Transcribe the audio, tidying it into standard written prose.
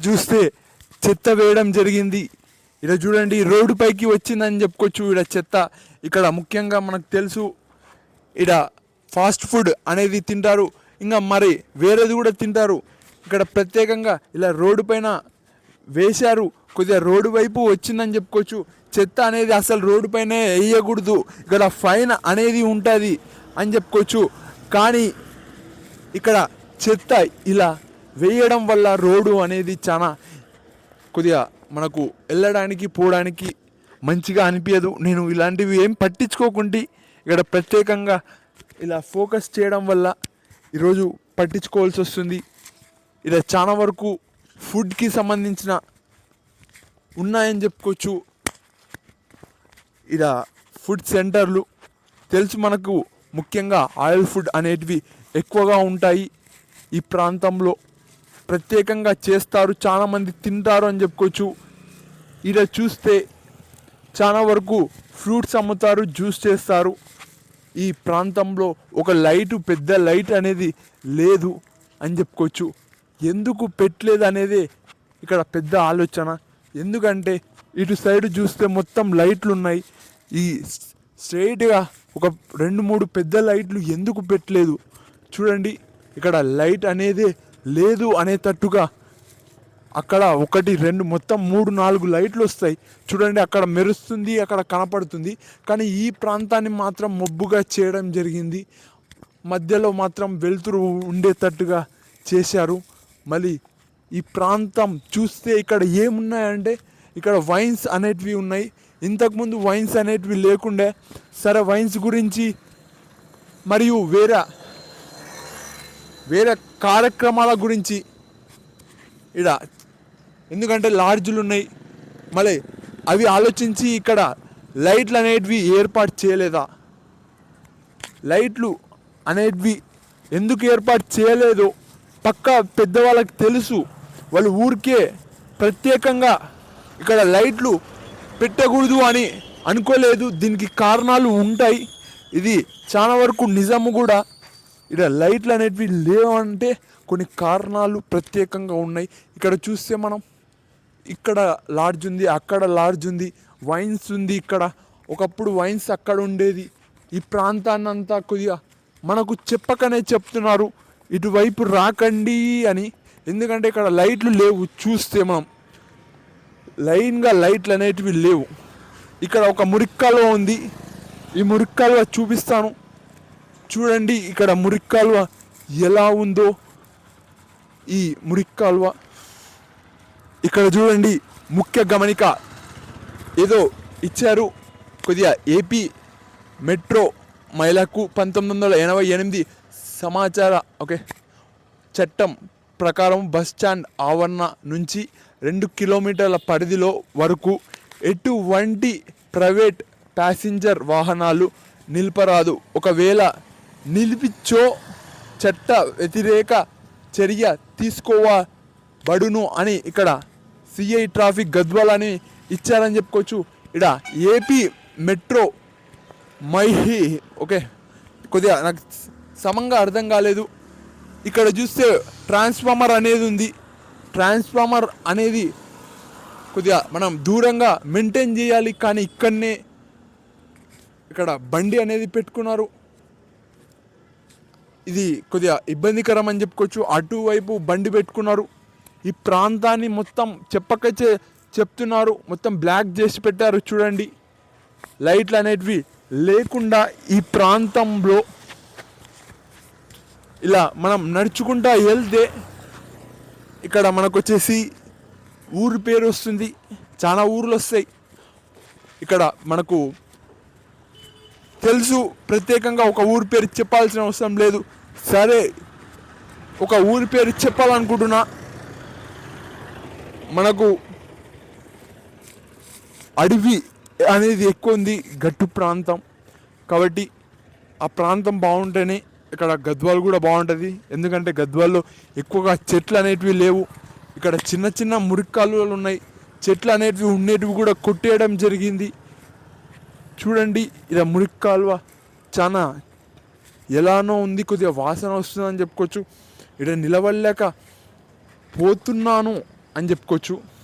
చూస్తే చెత్త వేయడం జరిగింది. ఇక్కడ చూడండి రోడ్డు పైకి వచ్చిందని చెప్పుకోవచ్చు. ఇక్కడ చెత్త ఇక్కడ ముఖ్యంగా మనకు తెలుసు ఇక్కడ ఫాస్ట్ ఫుడ్ అనేది తింటారు, ఇంకా మరి వేరేది కూడా తింటారు. ఇక్కడ ప్రత్యేకంగా ఇలా రోడ్డు పైన వేశారు, కొద్దిగా రోడ్డు వైపు వచ్చిందని చెప్పుకోవచ్చు. చెత్త అనేది అసలు రోడ్డు పైన వేయకూడదు, ఇక్కడ ఫైన్ అనేది ఉంటుంది అని చెప్పుకోవచ్చు. కానీ ఇక్కడ చెత్త ఇలా వేయడం వల్ల రోడ్డు అనేది చాలా కొద్దిగా మనకు వెళ్ళడానికి పోవడానికి మంచిగా అనిపించదు. నేను ఇలాంటివి ఏం పట్టించుకోకుండా ఇక్కడ ప్రత్యేకంగా ఇలా ఫోకస్ చేయడం వల్ల ఈరోజు పట్టించుకోవాల్సి వస్తుంది. ఇలా చాలా వరకు ఫుడ్కి సంబంధించిన ఉన్నాయని చెప్పుకోవచ్చు. ఇలా ఫుడ్ సెంటర్లు తెలుసు మనకు, ముఖ్యంగా ఆయిల్ ఫుడ్ అనేటివి ఎక్కువగా ఉంటాయి ఈ ప్రాంతంలో, ప్రత్యేకంగా చేస్తారు, చాలామంది తింటారు అని చెప్పుకోవచ్చు. ఇలా చూస్తే చాలా వరకు ఫ్రూట్స్ అమ్ముతారు, జ్యూస్ చేస్తారు. ఈ ప్రాంతంలో ఒక లైటు, పెద్ద లైట్ అనేది లేదు అని చెప్పుకోవచ్చు. ఎందుకు పెట్టలేదు అనేది ఇక్కడ పెద్ద ఆలోచన. ఎందుకంటే ఇటు సైడ్ చూస్తే మొత్తం లైట్లు ఉన్నాయి, ఈ స్ట్రైట్గా ఒక 2-3 పెద్ద లైట్లు ఎందుకు పెట్టలేదు చూడండి. ఇక్కడ లైట్ అనేది లేదు అనేటట్టుగా అక్కడ 1, 2 మొత్తం 3-4 లైట్లు వస్తాయి చూడండి. అక్కడ మెరుస్తుంది, అక్కడ కనపడుతుంది. కానీ ఈ ప్రాంతాన్ని మాత్రం మబ్బుగా చేయడం జరిగింది. మధ్యలో మాత్రం వెలుతురు ఉండేటట్టుగా చేశారు. మళ్ళీ ఈ ప్రాంతం చూస్తే ఇక్కడ ఏమున్నాయంటే ఇక్కడ వైన్స్ అనేటివి ఉన్నాయి. ఇంతకుముందు వైన్స్ అనేటివి లేకుండే. సరే, వైన్స్ గురించి మరియు వేరే కార్యక్రమాల గురించి ఇక్కడ, ఎందుకంటే లాడ్జ్లు ఉన్నాయి, మళ్ళీ అవి ఆలోచించి ఇక్కడ లైట్లు అనేటివి ఏర్పాటు చేయలేదా? లైట్లు అనేటివి ఎందుకు ఏర్పాటు చేయలేదో పక్కా పెద్దవాళ్ళకి తెలుసు. వాళ్ళు ఊరికే ప్రత్యేకంగా ఇక్కడ లైట్లు పెట్టకూడదు అని అనుకోలేదు. దీనికి కారణాలు ఉంటాయి, ఇది చాలా వరకు నిజము కూడా. ఇక్కడ లైట్లు అనేటివి లేవంటే కొన్ని కారణాలు ప్రత్యేకంగా ఉన్నాయి. ఇక్కడ చూస్తే మనం ఇక్కడ లాడ్జ్ ఉంది, అక్కడ లాడ్జ్ ఉంది, వైన్స్ ఉంది. ఇక్కడ ఒకప్పుడు వైన్స్ అక్కడ ఉండేది. ఈ ప్రాంతాన్ని అంతా కొద్దిగా మనకు చెప్పకనే చెప్తున్నారు ఇటువైపు రాకండి అని. ఎందుకంటే ఇక్కడ లైట్లు లేవు. చూస్తే మనం లైన్గా లైట్లు అనేటివి లేవు. ఇక్కడ ఒక మురిక్కాలువ ఉంది, ఈ మురిక్కాలువ చూపిస్తాను చూడండి. ఇక్కడ మురిక్కాలువ ఎలా ఉందో, ఈ మురిక్కాలువ ఇక్కడ చూడండి. ముఖ్య గమనిక ఏదో ఇచ్చారు కొద్దిగా. ఏపీ మెట్రో మైలకు 1988 సమాచార చట్టం ప్రకారం బస్ స్టాండ్ ఆవరణ నుంచి 2 కిలోమీటర్ల పరిధిలో వరకు ఎటువంటి ప్రైవేట్ ప్యాసింజర్ వాహనాలు నిలపరాదు. ఒకవేళ నిలిపిచ్చో చట్ట వ్యతిరేక చర్య తీసుకోవబడును అని ఇక్కడ సిఐ ట్రాఫిక్ గద్వాల్ అని ఇచ్చారని చెప్పుకోవచ్చు. ఇక్కడ ఏపీ మెట్రో మైహి కొద్దిగా నాకు సమంగా అర్థం కాలేదు. ఇక్కడ చూస్తే ట్రాన్స్ఫార్మర్ అనేది ఉంది. ట్రాన్స్ఫార్మర్ అనేది కొద్దిగా మనం దూరంగా మెయింటైన్ చేయాలి, కానీ ఇక్కడనే ఇక్కడ బండి అనేది పెట్టుకున్నారు. ఇది కొద్దిగా ఇబ్బందికరం అని చెప్పుకోవచ్చు. అటువైపు బండి పెట్టుకున్నారు. ఈ ప్రాంతాన్ని మొత్తం చెప్తున్నారు, మొత్తం బ్లాక్ చేసి పెట్టారు చూడండి. లైట్లు అనేటివి లేకుండా ఈ ప్రాంతంలో ఇలా మనం నడుచుకుంటా వెళ్తే ఇక్కడ మనకు వచ్చేసి ఊరు పేరు వస్తుంది. చాలా ఊర్లు వస్తాయి. ఇక్కడ మనకు తెలుసు, ప్రత్యేకంగా ఒక ఊరి పేరు చెప్పాల్సిన అవసరం లేదు. సరే, ఒక ఊరి పేరు చెప్పాలనుకుంటున్నా. మనకు అడవి అనేది ఎక్కువ ఉంది, గట్టు ప్రాంతం కాబట్టి ఆ ప్రాంతం బాగుంటేనే ఇక్కడ గద్వాల్ కూడా బాగుంటుంది. ఎందుకంటే గద్వాల్లో ఎక్కువగా చెట్లు అనేటివి లేవు. ఇక్కడ చిన్న చిన్న మురిక్కాలువలు ఉన్నాయి. చెట్లు అనేటివి ఉండేటివి కూడా కొట్టేయడం జరిగింది. చూడండి, ఇలా మురిక్కాలువ చాలా ఎలానో ఉంది, కొద్దిగా వాసన వస్తుందని చెప్పుకోవచ్చు. ఇక్కడ నిలవలేక పోతున్నాను అని చెప్పుకోవచ్చు.